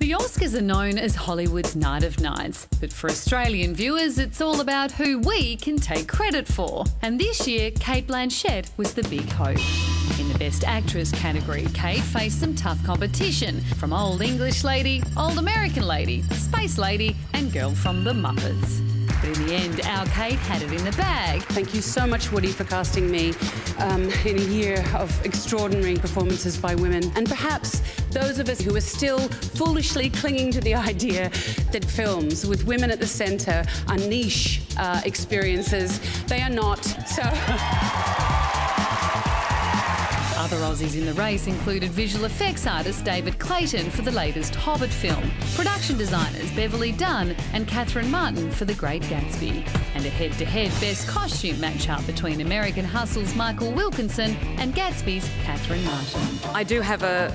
The Oscars are known as Hollywood's Night of Nights, but for Australian viewers, it's all about who we can take credit for. And this year, Cate Blanchett was the big hope. In the Best Actress category, Cate faced some tough competition from Old English Lady, Old American Lady, Space Lady and Girl from the Muppets. But in the end, our Cate had it in the bag. Thank you so much, Woody, for casting me in a year of extraordinary performances by women. And perhaps those of us who are still foolishly clinging to the idea that films with women at the centre are niche experiences, they are not. So. Other Aussies in the race included visual effects artist David Clayton for the latest Hobbit film, production designers Beverly Dunn and Catherine Martin for The Great Gatsby, and a head-to-head best costume match-up between American Hustle's Michael Wilkinson and Gatsby's Catherine Martin. I do have a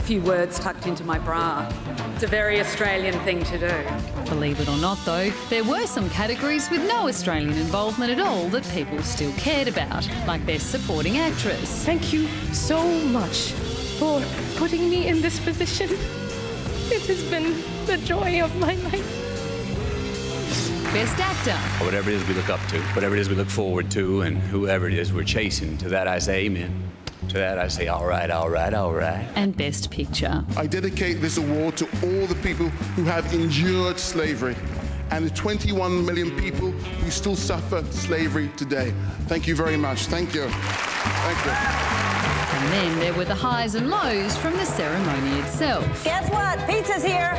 few words tucked into my bra. It's a very Australian thing to do. Believe it or not, though, there were some categories with no Australian involvement at all that people still cared about, like Best Supporting Actress. Thank you so much for putting me in this position. It has been the joy of my life. Best Actor. Whatever it is we look up to, whatever it is we look forward to, and whoever it is we're chasing, to that I say amen. To that I say, all right, all right, all right. And Best Picture. I dedicate this award to all the people who have endured slavery and the 21 million people who still suffer slavery today. Thank you very much. Thank you. Thank you. And then there were the highs and lows from the ceremony itself. Guess what? Pizza's here.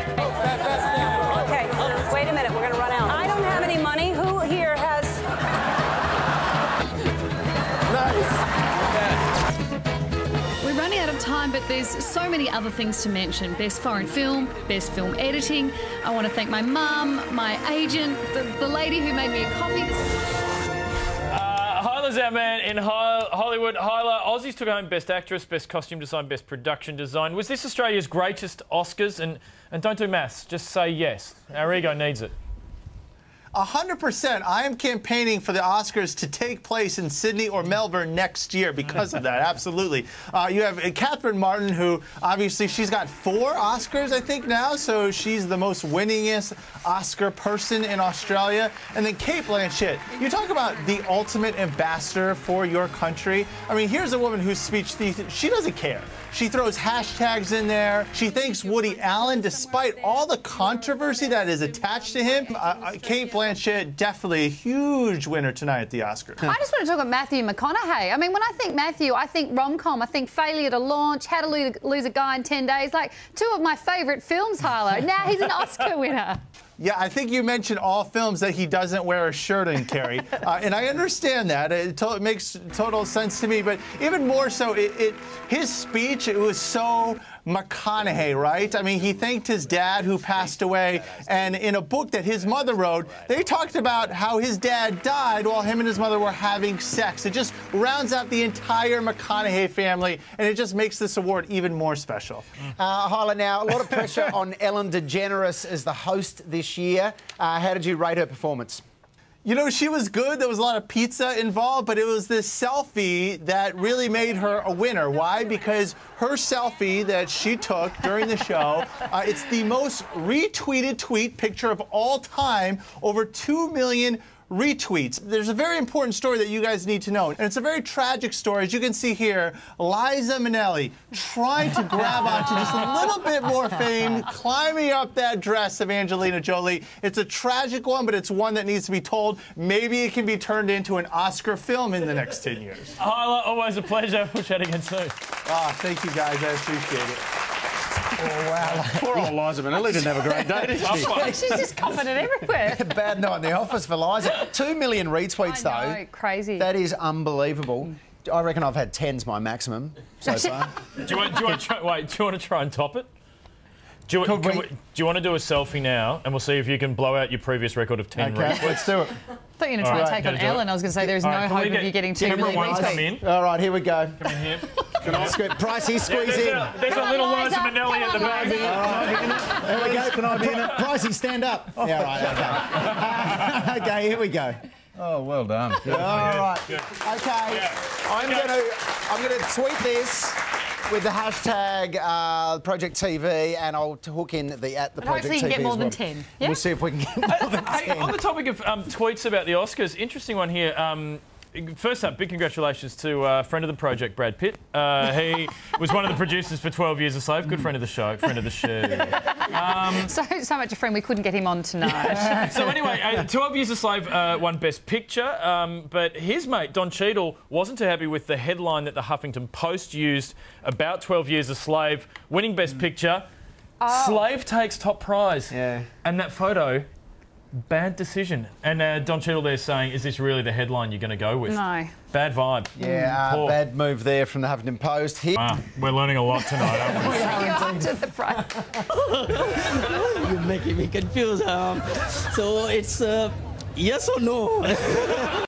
Okay, wait a minute. We're going to run out. I don't have any money. Who here has... Nice. We're running out of time, but there's so many other things to mention. Best Foreign Film, Best Film Editing. I want to thank my mum, my agent, the lady who made me a coffee. Hyla's our man in Hollywood. Hyla, Aussies took home Best Actress, Best Costume Design, Best Production Design. Was this Australia's greatest Oscars? And don't do maths, just say yes. Our ego needs it. 100%. I am campaigning for the Oscars to take place in Sydney or Melbourne next year because of that. Absolutely. You have Catherine Martin, who obviously she's got 4 Oscars, I think, now, so she's the most winningest Oscar person in Australia. And then Cate Blanchett. You talk about the ultimate ambassador for your country. I mean, here's a woman whose speech, she doesn't care. She throws hashtags in there. She thanks Woody Allen despite all the controversy that is attached to him. Cate Blanchett, definitely a huge winner tonight at the Oscars. I just want to talk about Matthew McConaughey. I mean, when I think Matthew, I think rom-com, I think Failure to Launch, How to Lose a Guy in 10 Days, like 2 of my favourite films, Harlow. Now he's an Oscar winner. Yeah, I think you mentioned all films that he doesn't wear a shirt in, Carrie. And I understand that. It makes total sense to me. But even more so, his speech, it was so McConaughey, right? I mean, he thanked his dad who passed away. And in a book that his mother wrote, they talked about how his dad died while him and his mother were having sex. It just rounds out the entire McConaughey family. And it just makes this award even more special. Hyla, now, a lot of pressure on Ellen DeGeneres as the host this year. How did you rate her performance? You know, she was good. There was a lot of pizza involved, but it was this selfie that really made her a winner. Why? Because her selfie that she took during the show, it's the most retweeted picture of all time, over 2 million retweets. There's a very important story that you guys need to know, and it's a very tragic story. As you can see here, Liza Minnelli trying to grab onto just a little bit more fame, climbing up that dress of Angelina Jolie. It's a tragic one, but it's one that needs to be told. Maybe it can be turned into an Oscar film in the next 10 years. Hyla, always a pleasure. We'll chat again soon. Thank you, guys. I appreciate it. Oh, wow. Poor old Liza Minnelli didn't have a great day, did she? She's just coughing it everywhere. Bad night in the office for Liza. 2 million retweets, I know, crazy. That is unbelievable. I reckon I've had 10's my maximum so far. Do you want to try and top it? Do you want to do a selfie now, and we'll see if you can blow out your previous record of 10 retweets? Let's do it. I thought you were going to try and take on Ellen. I was going to say there's no hope of you getting 2 million retweets. All right, here we go. Come in here. Pricey, squeeze in. There's a little Liza Minnelli at the back. There we go. Can I be in it? Pricey, stand up. Yeah, right, okay. Okay, here we go. Oh, well done. All right. Okay. I'm going to tweet this with the hashtag Project TV, and I'll hook in the @the Project Hopefully you TV can get more as than well. 10. Yeah? We'll see if we can get more than 10. Hey, on the topic of tweets about the Oscars, interesting one here. First up, big congratulations to a friend of the project, Brad Pitt. He was one of the producers for 12 Years a Slave. Good friend of the show. So much a friend we couldn't get him on tonight. So anyway, 12 Years a Slave won Best Picture, but his mate, Don Cheadle, wasn't too happy with the headline that the Huffington Post used about 12 Years a Slave winning Best Picture. Slave takes top prize. Yeah. And that photo... Bad decision. And Don Cheadle there saying, is this really the headline you're going to go with? No. Bad vibe. Yeah, bad move there from the Huffington Post. Here. Wow, we're learning a lot tonight, aren't we? You're after the prize. You're making me confused. So it's yes or no?